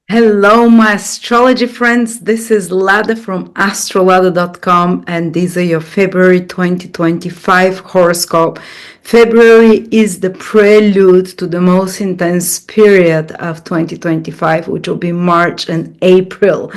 Hello, my astrology friends. This is Lada from AstroladaOfficial, and these are your February 2025 horoscope. February is the prelude to the most intense period of 2025, which will be March and April,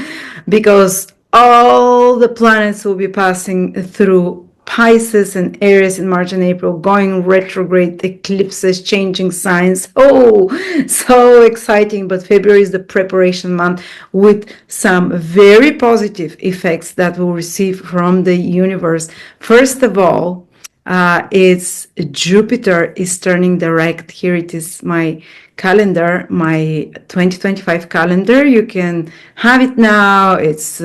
because all the planets will be passing through Pisces and Aries in March and April, going retrograde, eclipses, changing signs. Oh, so exciting. But February is the preparation month with some very positive effects that we'll receive from the universe. First of all, it's Jupiter is turning direct. Here it is, my calendar, my 2025 calendar. You can have it now. It's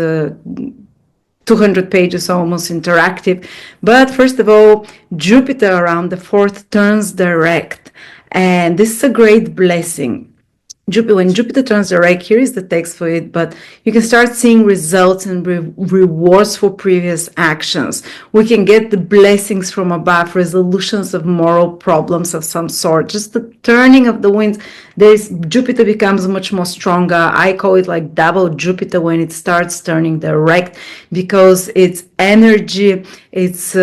200 pages, almost interactive. But first of all, Jupiter around the 4th turns direct. And this is a great blessing. When Jupiter turns direct, here is the text for it, but you can start seeing results and rewards for previous actions. We can get the blessings from above, resolutions of moral problems of some sort, just the turning of the winds. Jupiter becomes much more stronger. I call it like double Jupiter when it starts turning direct, because it's energy, it's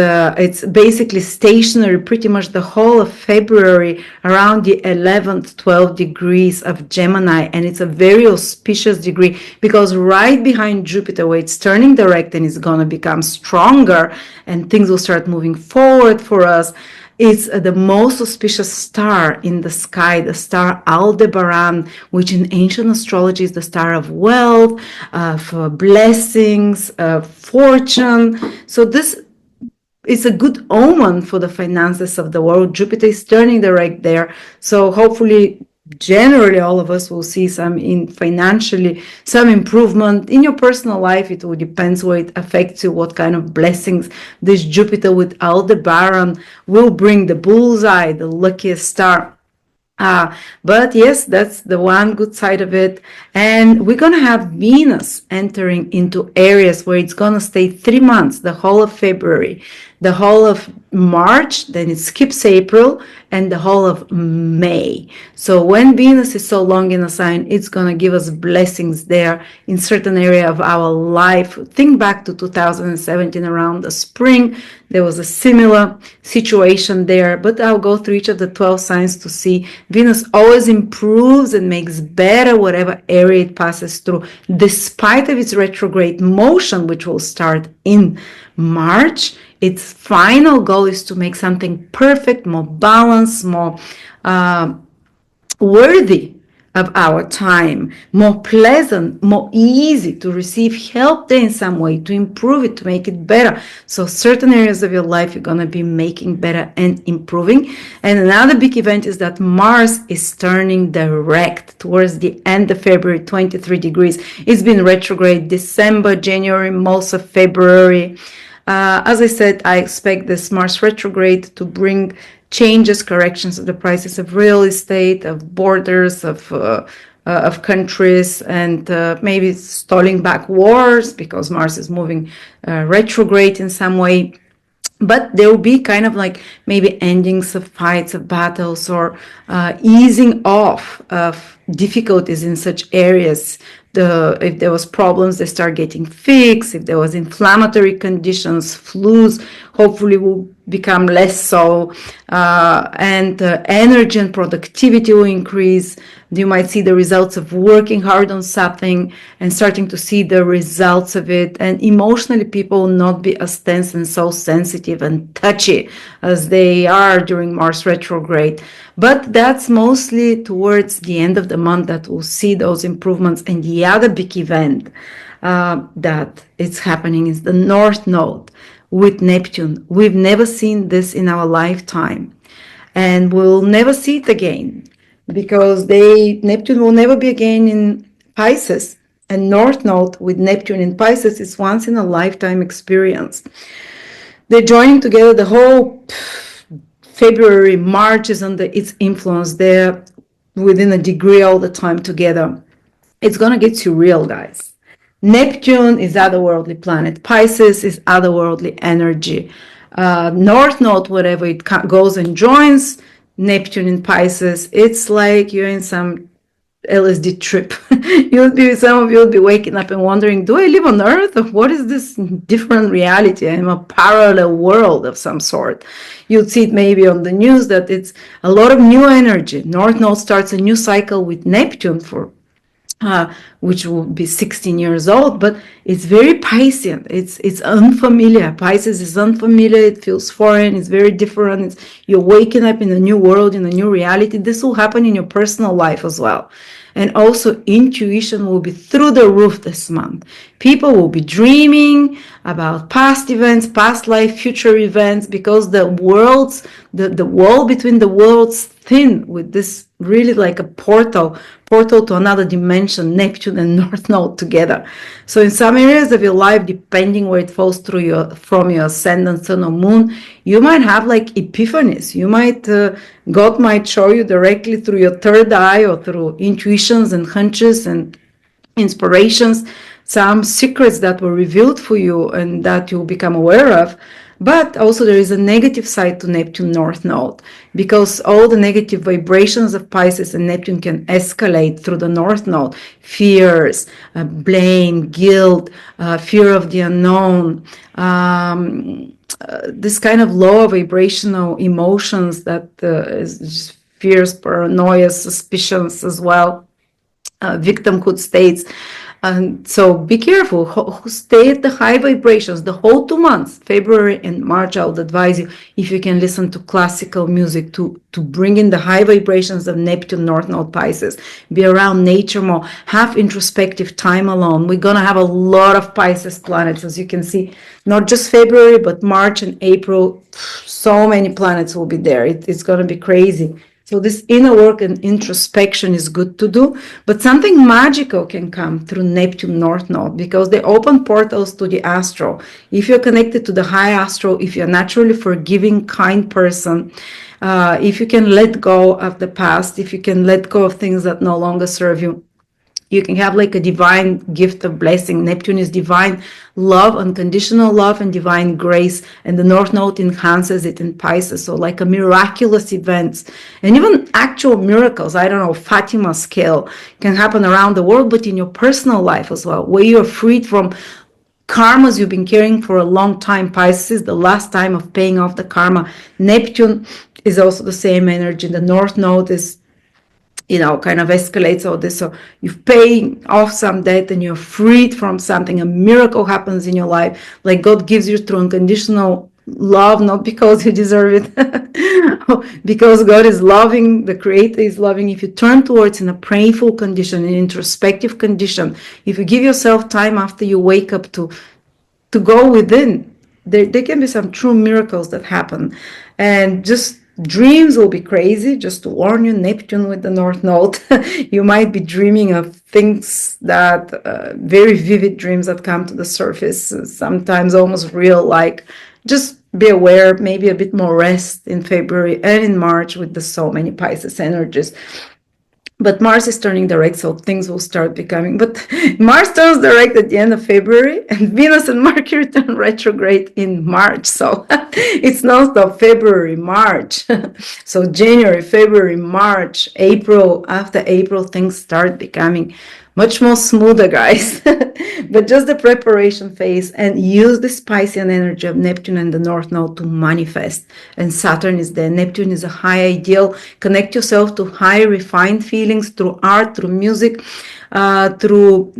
basically stationary pretty much the whole of February around the 11th 12 degrees of Gemini, and it's a very auspicious degree because right behind Jupiter, where it's turning direct and it's going to become stronger and things will start moving forward for us, it's the most auspicious star in the sky, the star Aldebaran, which in ancient astrology is the star of wealth, of blessings, of fortune. So this is a good omen for the finances of the world. Jupiter is turning direct there. So hopefully, generally, all of us will see some financially, some improvement in your personal life. It will depend where it affects you, what kind of blessings this Jupiter with Aldebaran will bring. The bullseye, the luckiest star. But yes, that's the one good side of it. And we're going to have Venus entering into Aries, where it's going to stay 3 months, the whole of February, the whole of March, then it skips April, and the whole of May. So when Venus is so long in a sign, it's going to give us blessings there in certain area of our life. Think back to 2017 around the spring. There was a similar situation there, but I'll go through each of the 12 signs to see. Venus always improves and makes better whatever area it passes through, despite of its retrograde motion, which will start in March. Its final goal is to make something perfect, more balanced, more worthy of our time, more pleasant, more easy to receive help there in some way, to improve it, to make it better. So certain areas of your life you're going to be making better and improving. And another big event is that Mars is turning direct towards the end of February, 23 degrees. It's been retrograde December, January, most of February. As I said, I expect this Mars retrograde to bring changes, corrections of the prices of real estate, of borders, of countries, and maybe stalling back wars because Mars is moving retrograde in some way. But there will be kind of like maybe endings of fights, of battles, or easing off of difficulties in such areas. If there was problems, they start getting fixed. If there was inflammatory conditions, flus, hopefully will become less so, and energy and productivity will increase. You might see the results of working hard on something and starting to see the results of it. And emotionally, people will not be as tense and so sensitive and touchy as they are during Mars retrograde. But that's mostly towards the end of the month that we'll see those improvements. And the other big event that is happening is the North Node with Neptune. We've never seen this in our lifetime, and we'll never see it again, because Neptune will never be again in Pisces, and North Node with Neptune in Pisces is once in a lifetime experience. They're joining together. The whole February, March is under its influence. They're within a degree all the time together. It's going to get surreal, guys. Neptune is otherworldly planet. Pisces is otherworldly energy. North Node, wherever it goes and joins Neptune in Pisces, it's like you're in some LSD trip. Some of you will be waking up and wondering, do I live on Earth, or what is this different reality? I'm a parallel world of some sort. You'll see it maybe on the news that it's a lot of new energy. North Node starts a new cycle with Neptune for which will be 16 years old, but it's very Piscean. It's unfamiliar. Pisces is unfamiliar. It feels foreign. It's very different. You're waking up in a new world, in a new reality. This will happen in your personal life as well. And also intuition will be through the roof this month. People will be dreaming about past events, past life, future events, because the wall between the worlds thin with this really like a portal to another dimension, Neptune and North Node together. So in some areas of your life, depending where it falls from your ascendant, sun or moon, you might have like epiphanies. God might show you directly through your third eye or through intuitions and hunches and inspirations, some secrets that were revealed for you and that you'll become aware of. But also there is a negative side to Neptune North Node, because all the negative vibrations of Pisces and Neptune can escalate through the North Node. Fears, blame, guilt, fear of the unknown, this kind of low vibrational emotions that is just fears, paranoia, suspicions as well, victimhood states. And so be careful, stay at the high vibrations the whole 2 months, February and March. I would advise you, if you can listen to classical music, to bring in the high vibrations of Neptune, North Node, Pisces, be around nature more, have introspective time alone. We're going to have a lot of Pisces planets, as you can see, not just February, but March and April. So many planets will be there. It's going to be crazy. So this inner work and introspection is good to do, but something magical can come through Neptune North Node, because they open portals to the astral. If you're connected to the high astral, if you're naturally forgiving, kind person, if you can let go of the past, if you can let go of things that no longer serve you, you can have like a divine gift of blessing. Neptune is divine love, unconditional love, and divine grace. And the North Node enhances it in Pisces. So like a miraculous events and even actual miracles, I don't know, Fatima scale can happen around the world, but in your personal life as well, where you're freed from karmas you've been carrying for a long time. Pisces, the last time of paying off the karma. Neptune is also the same energy. The North Node is, kind of escalates all this. So you pay off some debt and you're freed from something. A miracle happens in your life. Like God gives you through unconditional love, not because you deserve it, because God is loving, the Creator is loving. If you turn towards in a prayerful condition, an introspective condition, if you give yourself time after you wake up to go within, there can be some true miracles that happen. And just dreams will be crazy. Just to warn you, Neptune with the North Node, you might be dreaming of things that very vivid dreams that come to the surface, sometimes almost real. Like, just be aware, maybe a bit more rest in February and in March with the so many Pisces energies. But Mars is turning direct, so things will start becoming. But Mars turns direct at the end of February, and Venus and Mercury turn retrograde in March. So it's non-stop February, March. So January, February, March, April. After April, things start becoming much more smoother, guys. But just the preparation phase, and use the Piscean energy of Neptune and the North Node to manifest. And Saturn is there. Neptune is a high ideal. Connect yourself to high refined feelings through art, through music, through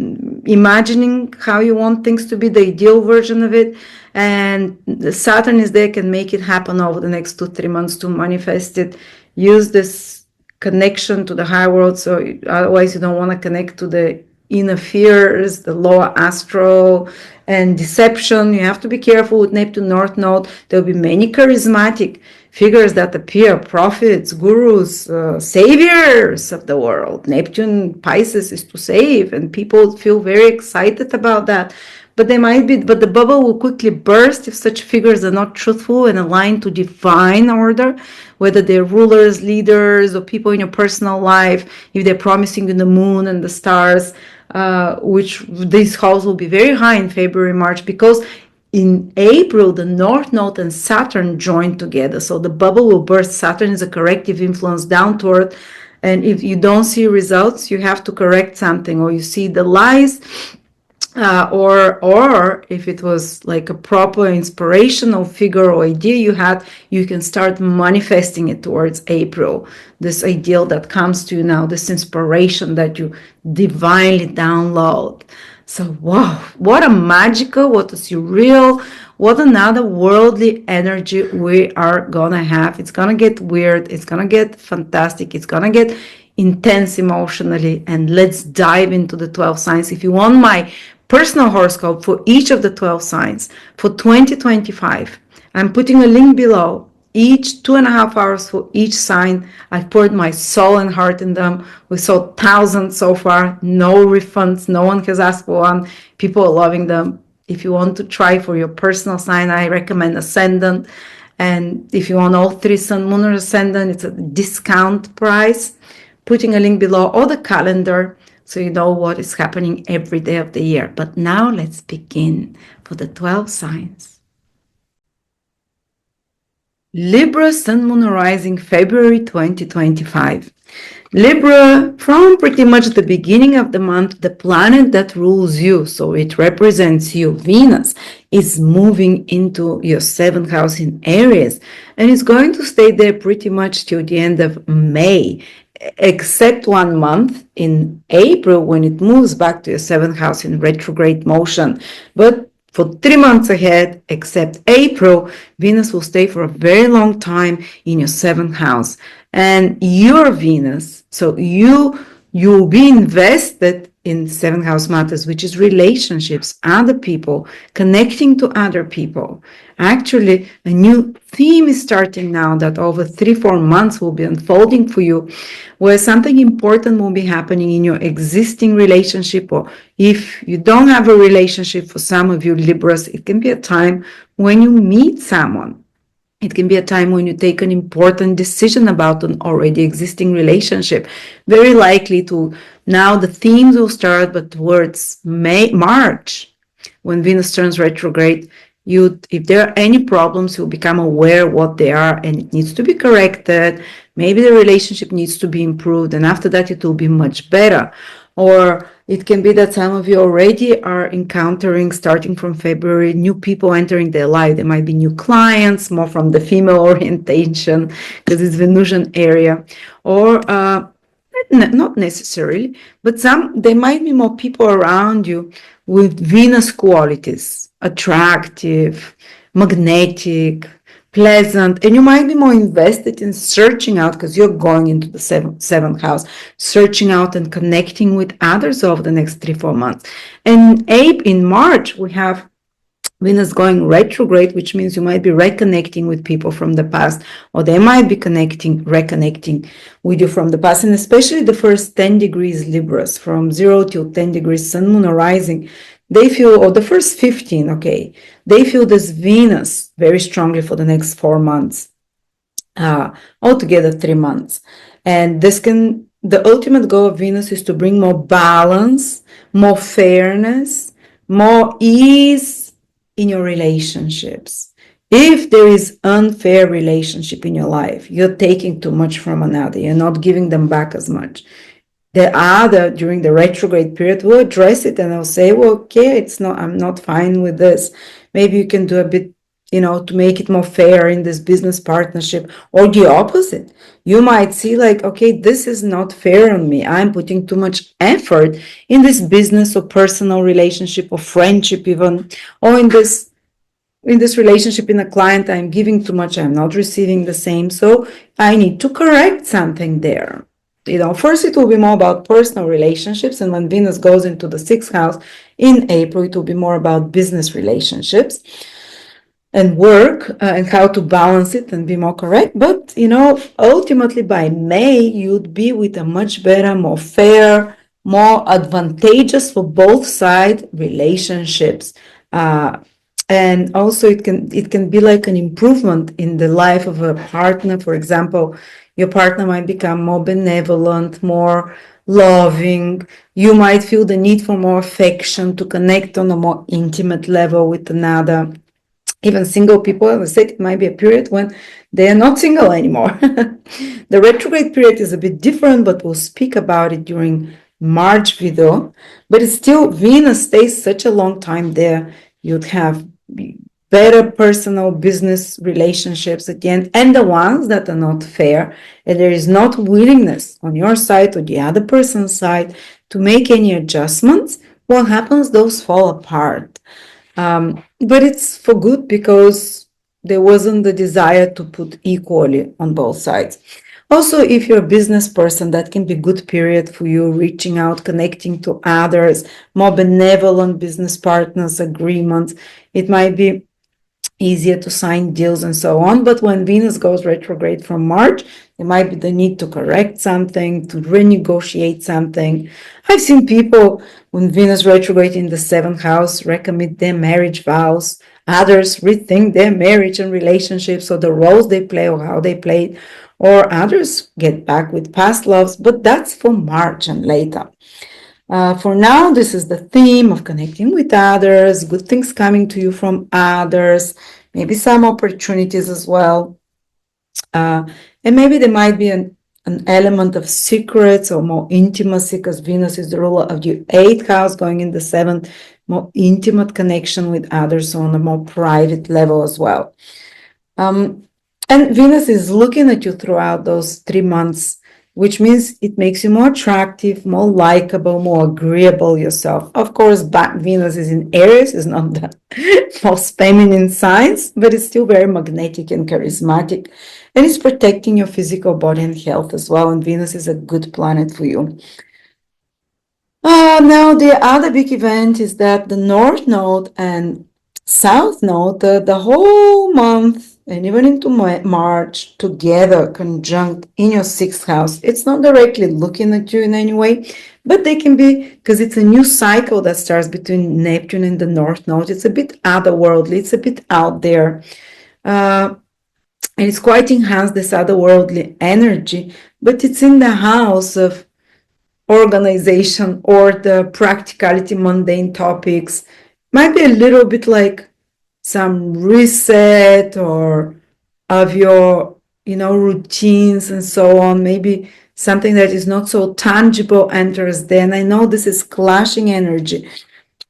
imagining how you want things to be, the ideal version of it. And Saturn is there, can make it happen over the next 2-3 months to manifest it. Use this connection to the higher world, so otherwise you don't want to connect to the inner fears, the lower astral, and deception. You have to be careful with Neptune North Node. There'll be many charismatic figures that appear, prophets, gurus, saviors of the world. Neptune Pisces is to save, and people feel very excited about that. But the bubble will quickly burst if such figures are not truthful and aligned to divine order, whether they're rulers, leaders, or people in your personal life. If they're promising you the moon and the stars, which these halls will be very high in February, March, because in April, the North Node and Saturn join together. So the bubble will burst. Saturn is a corrective influence down to earth, And if you don't see results, you have to correct something, or you see the lies, or if it was like a proper inspirational figure or idea you had, you can start manifesting it towards April. This ideal that comes to you now, this inspiration that you divinely download. So wow, what a magical, what a surreal, what another worldly energy we are gonna have. It's gonna get weird, it's gonna get fantastic, it's gonna get intense emotionally. And let's dive into the 12 signs. If you want my personal horoscope for each of the 12 signs for 2025, I'm putting a link below. Each 2.5 hours for each sign. I've poured my soul and heart in them. We sold thousands so far, no refunds, no one has asked for one. People are loving them. If you want to try for your personal sign, I recommend Ascendant. And if you want all 3 Sun, Moon, or Ascendant, it's a discount price. Putting a link below, or the calendar, so you know what is happening every day of the year. But now let's begin for the 12 signs. Libra, Sun, Moon, Rising, February 2025. Libra, from pretty much the beginning of the month, the planet that rules you, so it represents you, Venus, is moving into your 7th house in Aries, and it's going to stay there pretty much till the end of May, except 1 month in April when it moves back to your 7th house in retrograde motion. But for 3 months ahead, except April, Venus will stay for a very long time in your 7th house. And your Venus, so you'll be invested in 7th house matters, which is relationships, other people, connecting to other people. Actually, a new theme is starting now that over 3-4 months will be unfolding for you, where something important will be happening in your existing relationship. Or if you don't have a relationship, for some of you Libras, it can be a time when you meet someone. It can be a time when you take an important decision about an already existing relationship. Very likely to, now the themes will start, but towards March, when Venus turns retrograde, if there are any problems, you'll become aware what they are, and it needs to be corrected. Maybe the relationship needs to be improved, and after that it will be much better. Or it can be that some of you already are encountering, starting from February, new people entering their life. There might be new clients, more from the female orientation, because it's Venusian area. Or not necessarily, but there might be more people around you with Venus qualities, attractive, magnetic, pleasant, and you might be more invested in searching out, because you're going into the seventh house, searching out and connecting with others over the next 3-4 months. And in March, we have Venus going retrograde, which means you might be reconnecting with people from the past, or they might be reconnecting with you from the past. And especially the first 10 degrees Libras, from 0 to 10 degrees Sun, Moon, or Rising, they feel, or the first 15, okay, they feel this Venus very strongly for the next 4 months, altogether 3 months. And the ultimate goal of Venus is to bring more balance, more fairness, more ease in your relationships. If there is unfair relationship in your life, you're taking too much from another, you're not giving them back as much. The other, during the retrograde period, will address it and they'll say, well, okay, I'm not fine with this. Maybe you can do a bit, to make it more fair in this business partnership. Or the opposite. You might see like, okay, this is not fair on me. I'm putting too much effort in this business or personal relationship or friendship even, or in this relationship in a client, I'm giving too much, I'm not receiving the same. So I need to correct something there. First it will be more about personal relationships, and when Venus goes into the 6th house in April, it will be more about business relationships and work, and how to balance it and be more correct. But ultimately by May, you'd be with a much better, more fair, more advantageous for both sides relationships. And also it can be like an improvement in the life of a partner. For example, your partner might become more benevolent, more loving. You might feel the need for more affection, to connect on a more intimate level with another. Even single people, as I said, it might be a period when they are not single anymore. The retrograde period is a bit different, but we'll speak about it during March video. But it's still, Venus stays such a long time there. You'd have better personal business relationships at the end, and the ones that are not fair, and there is not willingness on your side or the other person's side to make any adjustments, what happens? Those fall apart. But it's for good because there wasn't the desire to put equally on both sides. Also, if you're a business person, that can be a good period for you, reaching out, connecting to others, more benevolent business partners, agreements. It might be easier to sign deals and so on. But when Venus goes retrograde from March, there might be the need to correct something, to renegotiate something. I've seen people when Venus retrograde in the 7th house recommit their marriage vows. Others rethink their marriage and relationships or the roles they play or how they play, or others get back with past loves, but that's for March and later. For now, this is the theme of connecting with others, good things coming to you from others, maybe some opportunities as well. And maybe there might be an element of secrets or more intimacy, because Venus is the ruler of the 8th house going in the 7th, more intimate connection with others on a more private level as well. And Venus is looking at you throughout those 3 months, which means it makes you more attractive, more likable, more agreeable yourself. Of course, Venus is in Aries, is not the most feminine signs, but it's still very magnetic and charismatic. And it's protecting your physical body and health as well. And Venus is a good planet for you. Now, the other big event is that the North Node and South Node, the whole month and even into March together, conjunct in your 6th house. It's not directly looking at you in any way, but they can be, because it's a new cycle that starts between Neptune and the North Node. It's a bit otherworldly, it's a bit out there. And it's quite enhanced, this otherworldly energy, but it's in the house of organization or the practicality, mundane topics. Might be a little bit like some reset or of your, routines and so on. Maybe something that is not so tangible enters then. I know this is clashing energy.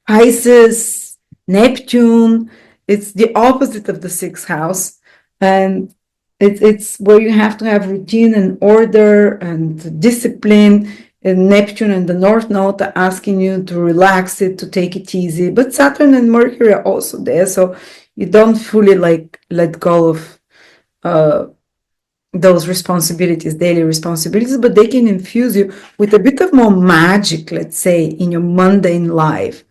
Pisces, Neptune, it's the opposite of the 6th house. And it's where you have to have routine and order and discipline. And Neptune and the North Node are asking you to relax it, to take it easy. But Saturn and Mercury are also there, so you don't fully let go of those responsibilities, daily responsibilities, but they can infuse you with a bit of more magic, let's say, in your mundane life.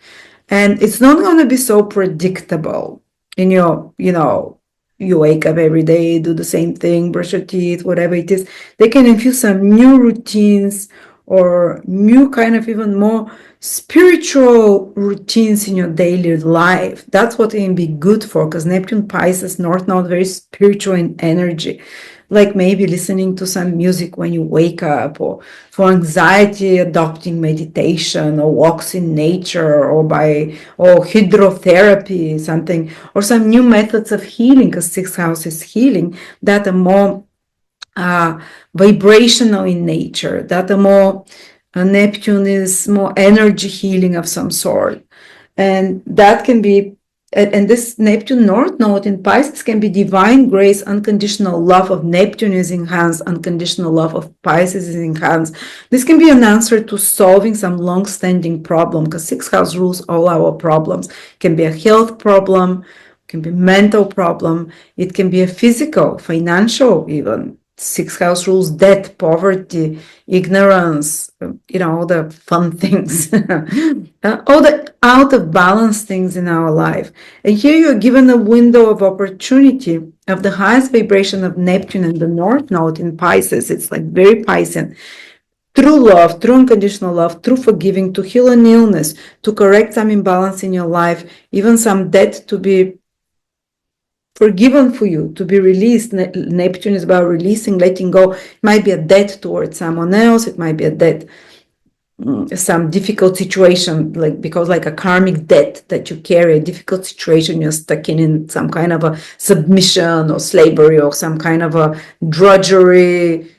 And it's not going to be so predictable in your, you wake up every day, do the same thing, brush your teeth, whatever it is. They can infuse some new routines or new kind of even more spiritual routines in your daily life. That's what it can be good for, because Neptune, Pisces, North Node, very spiritual in energy. Like maybe listening to some music when you wake up, or for anxiety, adopting meditation or walks in nature, or hydrotherapy, something, or some new methods of healing, because 6th house is healing, that are more vibrational in nature, that are more, Neptune is more energy healing of some sort. And that can be, and this Neptune North Node in Pisces can be divine grace, unconditional love of Neptune is enhanced, unconditional love of Pisces is enhanced. This can be an answer to solving some long-standing problem, because 6th house rules all our problems. It can be a health problem, it can be mental problem, it can be a physical, financial even. 6th house rules debt, poverty, ignorance, all the fun things, all the out of balance things in our life. And here you're given a window of opportunity of the highest vibration of Neptune and the North Node in Pisces. It's like very Piscean. True love, true unconditional love, true forgiving, to heal an illness, to correct some imbalance in your life, even some debt to be forgiven for you, to be released. Neptune is about releasing, letting go. It might be a debt towards someone else. It might be a debt some difficult situation, like because like a karmic debt that you carry, a difficult situation, you're stuck in some kind of a submission or slavery or some kind of a drudgery,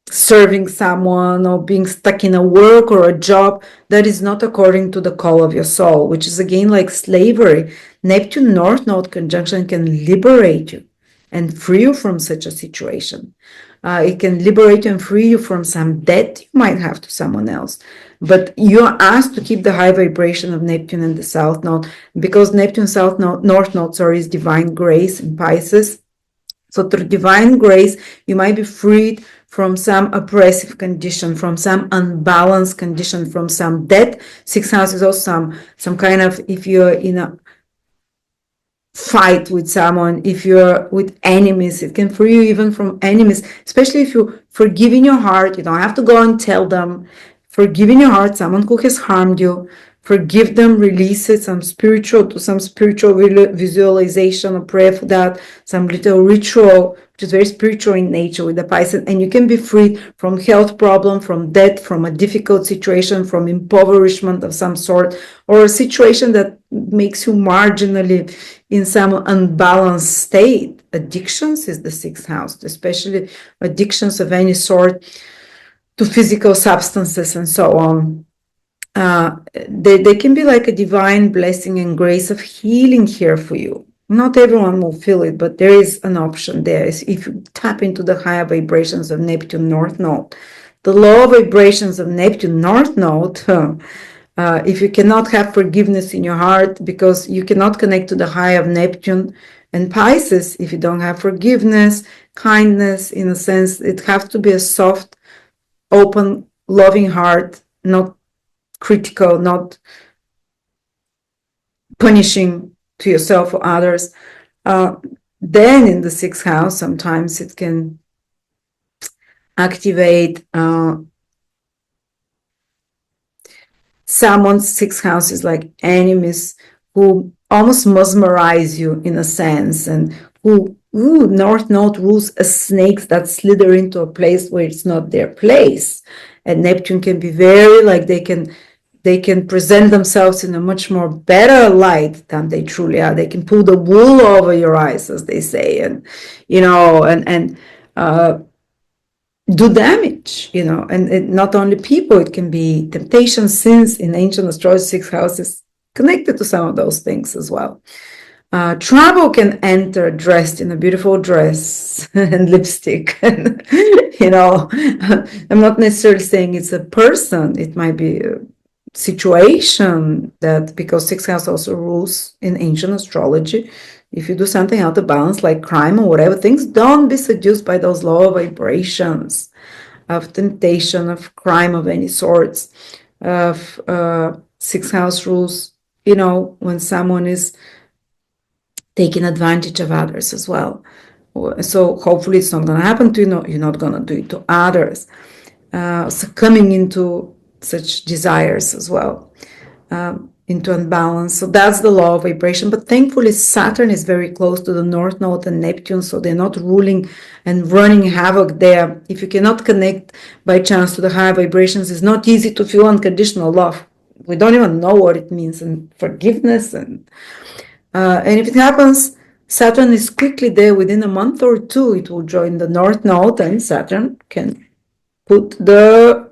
serving someone or being stuck in a work or a job that is not according to the call of your soul, which is again like slavery. Neptune North Node conjunction can liberate you and free you from such a situation. It can liberate you and free you from some debt you might have to someone else. But you're asked to keep the high vibration of Neptune in the South Node, because Neptune South Node, North Node, sorry, is divine grace in Pisces. So through divine grace, you might be freed from some oppressive condition, from some unbalanced condition, from some debt. Sixth house is also some kind of, if you're in a fight with someone, if you're with enemies, it can free you even from enemies, especially if you forgive in your heart. You don't have to go and tell them. Forgive in your heart someone who has harmed you. Forgive them, release it, some spiritual visualization or prayer for that, some little ritual, which is very spiritual in nature with the Pisces, and you can be free from health problem, from debt, from a difficult situation, from impoverishment of some sort, or a situation that makes you marginally in some unbalanced state. Addictions is the sixth house, especially addictions of any sort to physical substances and so on. They can be like a divine blessing and grace of healing here for you. Not everyone will feel it, but there is an option there. If you tap into the higher vibrations of Neptune North Node. The lower vibrations of Neptune North Node, if you cannot have forgiveness in your heart because you cannot connect to the high of Neptune and Pisces, if you don't have forgiveness, kindness, in a sense, it has to be a soft, open, loving heart, not critical, not punishing to yourself or others. Then in the sixth house, sometimes it can activate someone's sixth house is like enemies who almost mesmerize you in a sense, and who North Node rules as snakes that slither into a place where it's not their place. And Neptune can be very like they can present themselves in a much more better light than they truly are. They can pull the wool over your eyes, as they say, and do damage, and not only people, it can be temptation, sins. In ancient astrology, sixth house is connected to some of those things as well. Trouble can enter dressed in a beautiful dress and lipstick. And, I'm not necessarily saying it's a person. It might be a situation that, because sixth house also rules in ancient astrology, if you do something out of balance, like crime or whatever, things, don't be seduced by those lower vibrations of temptation, of crime of any sorts, of sixth house rules, when someone is taking advantage of others as well. So hopefully it's not going to happen to you. You're not going to do it to others. Succumbing into such desires as well, into unbalance. So that's the law of vibration. But thankfully, Saturn is very close to the North Node and Neptune, so they're not ruling and running havoc there. If you cannot connect by chance to the higher vibrations, it's not easy to feel unconditional love. We don't even know what it means, and forgiveness, and if it happens, Saturn is quickly there. Within a month or two, it will join the North Node, and Saturn can put the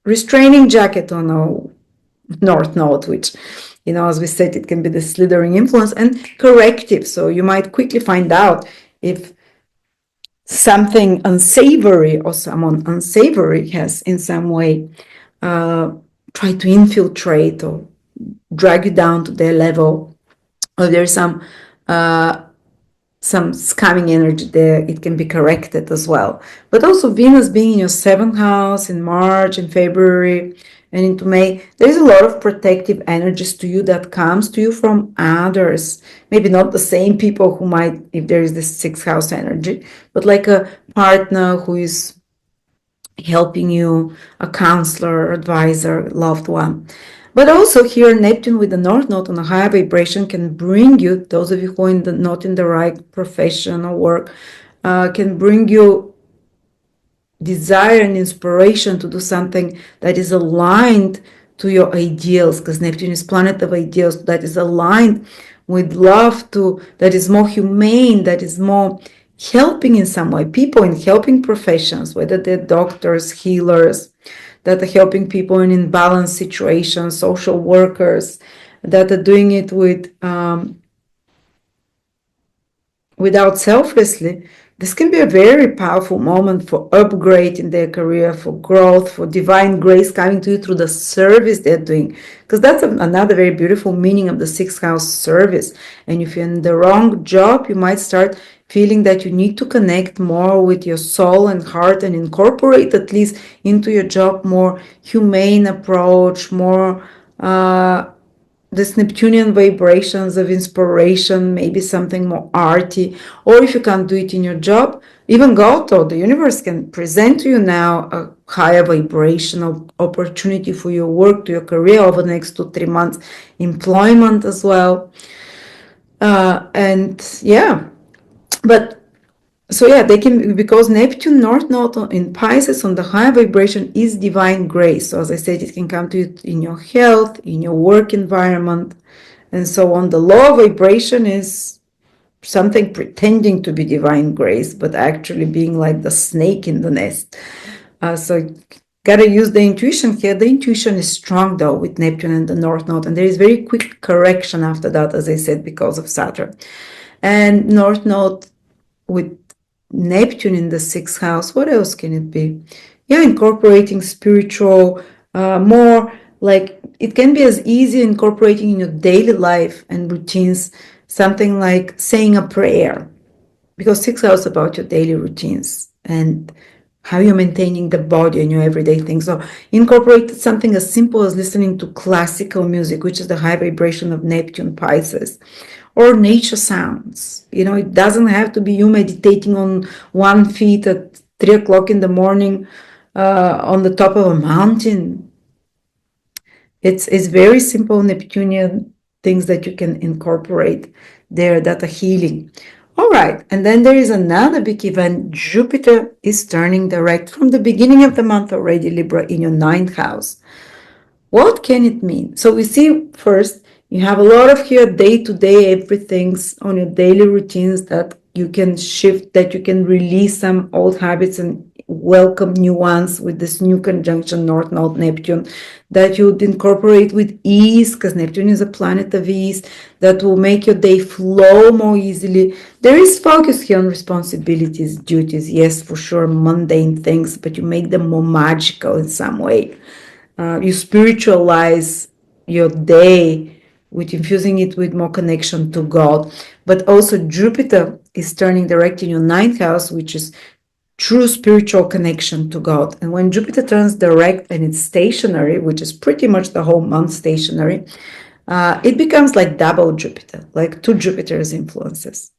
restraining jacket on a North Node, which, as we said, it can be the slithering influence and corrective. So you might quickly find out if something unsavory or someone unsavory has in some way tried to infiltrate or drag you down to their level, or there's some scamming energy there. It can be corrected as well. But also Venus being in your seventh house in March, in February, and into May, there's a lot of protective energies to you that comes to you from others. Maybe not the same people who might, if there is this sixth house energy, but like a partner who is helping you, a counselor, advisor, loved one. But also here, Neptune with the North Node on a higher vibration can bring you, those of you who are not in the right profession or work, can bring you desire and inspiration to do something that is aligned to your ideals, because Neptune is planet of ideals, that is aligned with love, to that is more humane, that is more helping in some way, people in helping professions, whether they're doctors, healers, that are helping people in imbalanced situations, social workers, that are doing it without selflessly. This can be a very powerful moment for upgrade in their career, for growth, for divine grace coming to you through the service they're doing. Because that's another very beautiful meaning of the sixth house, service. And if you're in the wrong job, you might start feeling that you need to connect more with your soul and heart and incorporate at least into your job more humane approach, more this Neptunian vibrations of inspiration, maybe something more arty. Or if you can't do it in your job, even God or the universe can present to you now a higher vibrational opportunity for your work, to your career over the next 2-3 months, employment as well. And yeah, but so yeah, they can, because Neptune North Node in Pisces on the high vibration is divine grace. So as I said, it can come to you in your health, in your work environment, and so on. The low vibration is something pretending to be divine grace, but actually being like the snake in the nest. So gotta use the intuition here. The intuition is strong though with Neptune and the North Node, and there is very quick correction after that, as I said, because of Saturn. And North Node with Neptune in the sixth house, what else can it be? Yeah, incorporating spiritual, more like it can be as easy incorporating in your daily life and routines, something like saying a prayer, because sixth house is about your daily routines and how you're maintaining the body and your everyday things. So incorporate something as simple as listening to classical music, which is the high vibration of Neptune Pisces, or nature sounds. It doesn't have to be you meditating on one feet at 3 o'clock in the morning on the top of a mountain. It's very simple Neptunian things that you can incorporate there that are healing. All right, and then there is another big event. Jupiter is turning direct from the beginning of the month already, Libra, in your ninth house. What can it mean? So we see first, you have a lot of here day-to-day everything's on your daily routines that you can shift, that you can release some old habits and welcome new ones with this new conjunction North Node Neptune, that you would incorporate with ease, because Neptune is a planet of ease, that will make your day flow more easily. There is focus here on responsibilities, duties, yes, for sure, mundane things, but you make them more magical in some way. You spiritualize your day with infusing it with more connection to God. But also Jupiter is turning direct in your ninth house, which is true spiritual connection to God. And when Jupiter turns direct and it's stationary, which is pretty much the whole month stationary, it becomes like double Jupiter, like two Jupiter's influences.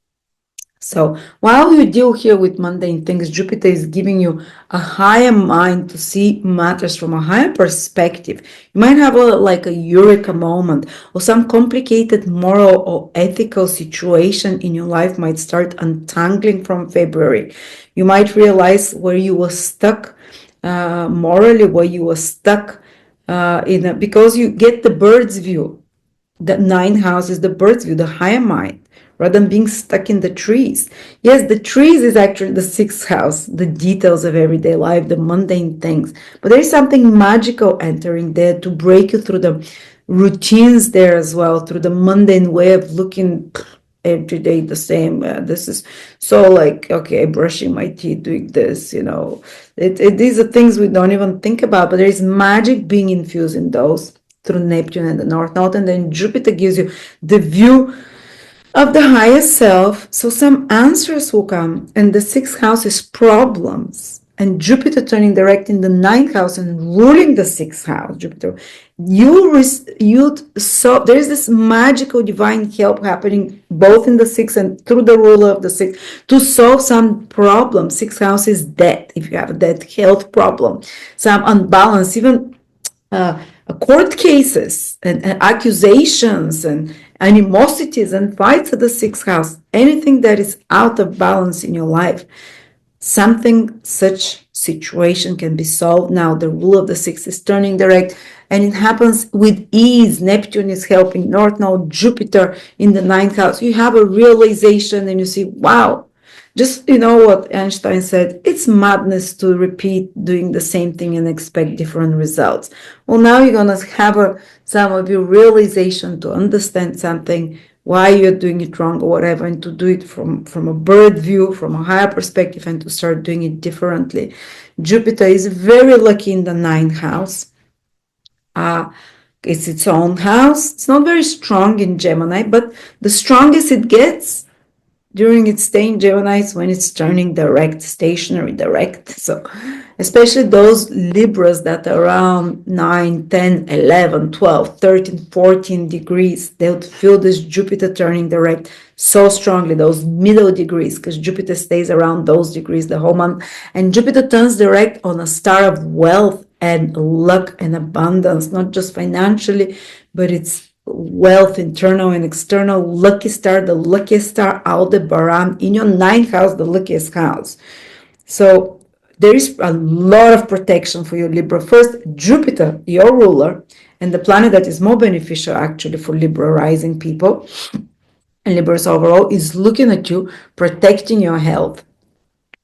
So while you deal here with mundane things, Jupiter is giving you a higher mind to see matters from a higher perspective. You might have a eureka moment, or some complicated moral or ethical situation in your life might start untangling from February. You might realize where you were stuck morally, where you were stuck because you get the bird's view. The ninth house is the bird's view, the higher mind, rather than being stuck in the trees. Yes, the trees is actually the sixth house, the details of everyday life, the mundane things. But there is something magical entering there to break you through the routines there as well, through the mundane way of looking every day the same. This is so like, okay, brushing my teeth, doing this, these are things we don't even think about, but there is magic being infused in those through Neptune and the North Node. And then Jupiter gives you the view of the higher self. So some answers will come. And the sixth house is problems. And Jupiter turning direct in the ninth house and ruling the sixth house, Jupiter. So there is this magical divine help happening both in the sixth and through the ruler of the sixth to solve some problem. Sixth house is death. If you have a death, health problem, some unbalance, even court cases and accusations and animosities and fights at the sixth house, anything that is out of balance in your life, something such situation can be solved. Now the rule of the six is turning direct, and it happens with ease. Neptune is helping North Node, Jupiter in the ninth house. You have a realization and you see, wow, just, you know what Einstein said, it's madness to repeat doing the same thing and expect different results. Well, now you're going to have some of your realization to understand something, why you're doing it wrong or whatever, and to do it from a bird view, from a higher perspective, and to start doing it differently. Jupiter is very lucky in the ninth house. It's its own house. It's not very strong in Gemini, but the strongest it gets during its stay in Gemini is when it's turning direct, stationary direct. So especially those Libras that are around 9, 10, 11, 12, 13, 14 degrees, they'll feel this Jupiter turning direct so strongly, those middle degrees, because Jupiter stays around those degrees the whole month. And Jupiter turns direct on a star of wealth and luck and abundance, not just financially, but it's wealth, internal and external, lucky star, the luckiest star, Aldebaran, in your ninth house, the luckiest house. So there is a lot of protection for you, Libra. First, Jupiter, your ruler, and the planet that is more beneficial actually for Libra rising people, and Libras overall, is looking at you, protecting your health.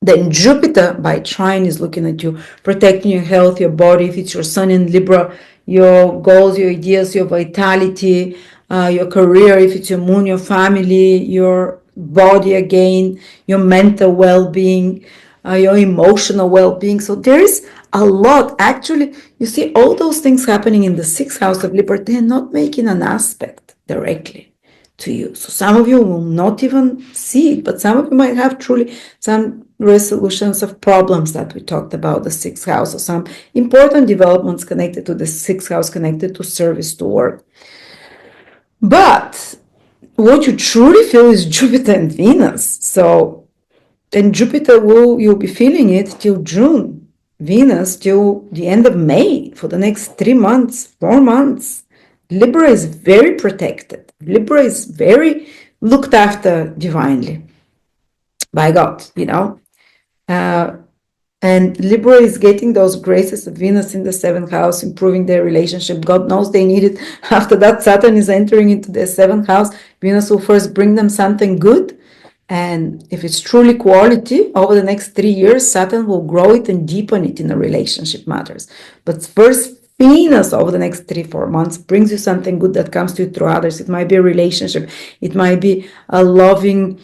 Then Jupiter, by trine, is looking at you, protecting your health, your body. If it's your sun in Libra, your goals, your ideas, your vitality, your career. If it's your moon, your family, your body again, your mental well-being, your emotional well-being. So there is a lot. Actually, you see all those things happening in the sixth house of Libra. They're not making an aspect directly to you. So some of you will not even see it, but some of you might have truly some resolutions of problems that we talked about, the sixth house, or some important developments connected to the sixth house, connected to service, to work. But what you truly feel is Jupiter and Venus. So, and Jupiter you'll be feeling it till June, Venus till the end of May, for the next 3 months, 4 months. Libra is very protected. Libra is very looked after divinely by God, you know. And Libra is getting those graces of Venus in the seventh house, improving their relationship. God knows they need it. After that, Saturn is entering into their seventh house. Venus will first bring them something good. And if it's truly quality, over the next 3 years, Saturn will grow it and deepen it in the relationship matters. But first, Venus over the next 3-4 months brings you something good that comes to you through others. It might be a relationship. It might be a loving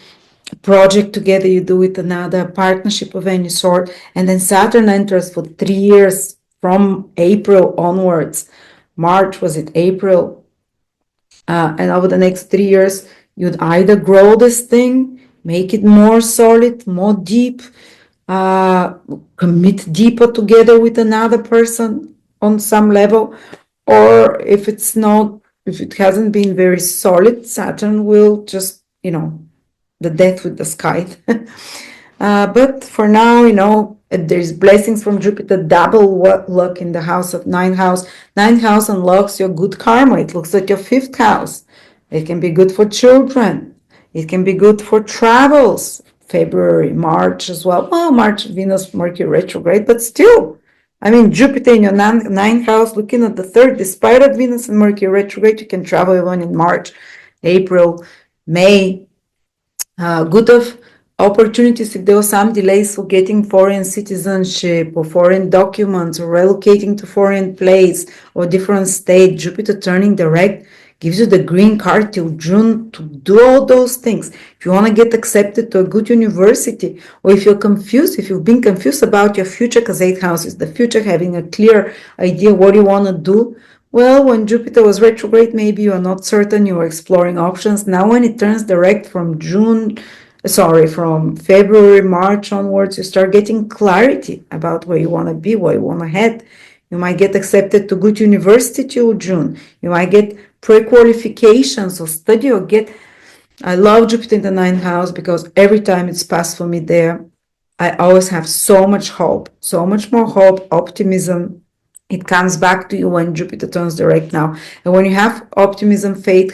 project together you do with another, partnership of any sort. And then Saturn enters for 3 years from April onwards. March, was it April? And over the next 3 years, you'd either grow this thing, make it more solid, more deep, commit deeper together with another person on some level, or if it hasn't been very solid, Saturn will just, the death with the sky. But for now, there's blessings from Jupiter, double luck in the house of ninth house. Ninth house unlocks your good karma. It looks at your fifth house. It can be good for children. It can be good for travels. February, March as well. Well, March, Venus, Mercury retrograde, but still, Jupiter in your ninth house, looking at the third, despite of Venus and Mercury retrograde, you can travel even in March, April, May. Good of opportunities if there were some delays for getting foreign citizenship or foreign documents or relocating to foreign place or different state. Jupiter turning direct gives you the green card till June to do all those things. If you want to get accepted to a good university, or if you're confused, if you've been confused about your future, because 8th house is the future, having a clear idea what you want to do. Well, when Jupiter was retrograde, maybe you are not certain, you were exploring options. Now when it turns direct from February, March onwards, you start getting clarity about where you want to be, where you want to head. You might get accepted to good university till June. You might get pre-qualifications or study or I love Jupiter in the ninth house because every time it's passed for me there, I always have so much hope, so much more hope, optimism. It comes back to you when Jupiter turns direct now. And when you have optimism, faith,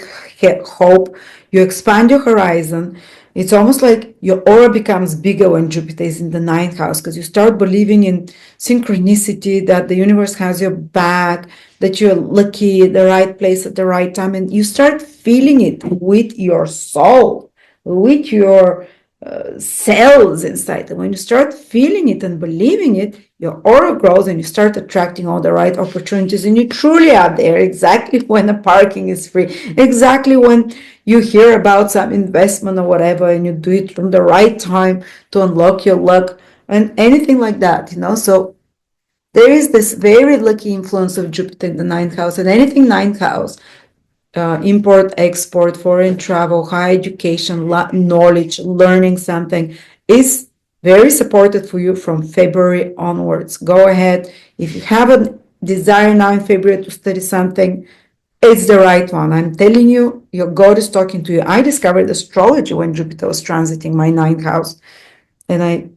hope, you expand your horizon. It's almost like your aura becomes bigger when Jupiter is in the ninth house, because you start believing in synchronicity, that the universe has your back, that you're lucky at the right place at the right time, and you start feeling it with your soul, with your cells inside. And when you start feeling it and believing it, your aura grows and you start attracting all the right opportunities, and you truly are there exactly when the parking is free, exactly when you hear about some investment or whatever, and you do it from the right time to unlock your luck and anything like that, So there is this very lucky influence of Jupiter in the ninth house, and anything ninth house, import, export, foreign travel, higher education, knowledge, learning something, is very supported for you from February onwards. Go ahead. If you have a desire now in February to study something, it's the right one. I'm telling you, your God is talking to you. I discovered astrology when Jupiter was transiting my ninth house, and I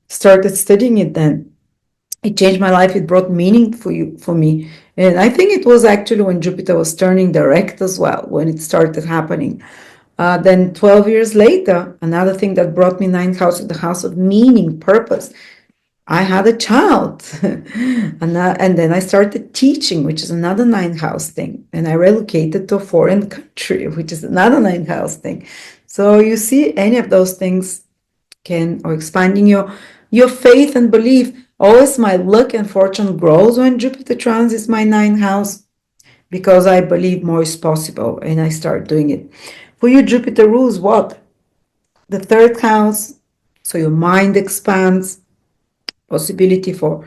started studying it then. It changed my life. It brought meaning for me. And I think it was actually when Jupiter was turning direct as well, when it started happening. Then 12 years later, another thing that brought me ninth house is the house of meaning, purpose. I had a child. And then I started teaching, which is another ninth house thing. And I relocated to a foreign country, which is another ninth house thing. So you see, any of those things or expanding your faith and belief. Always my luck and fortune grows when Jupiter transits my ninth house, because I believe more is possible and I start doing it. For you, Jupiter rules what? The third house. So your mind expands, possibility for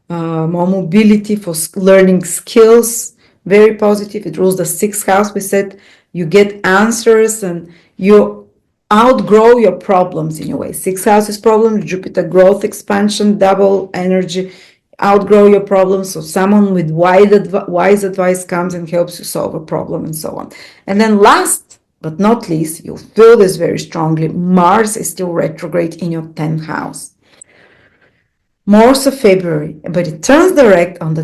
more mobility, for learning skills, very positive. It rules the sixth house. We said you get answers and you outgrow your problems in a way. Sixth house is problems, Jupiter growth, expansion, double energy, outgrow your problems. So someone with wise advice comes and helps you solve a problem and so on. And then last but not least, you feel this very strongly, Mars is still retrograde in your 10th house. More so February, but it turns direct on the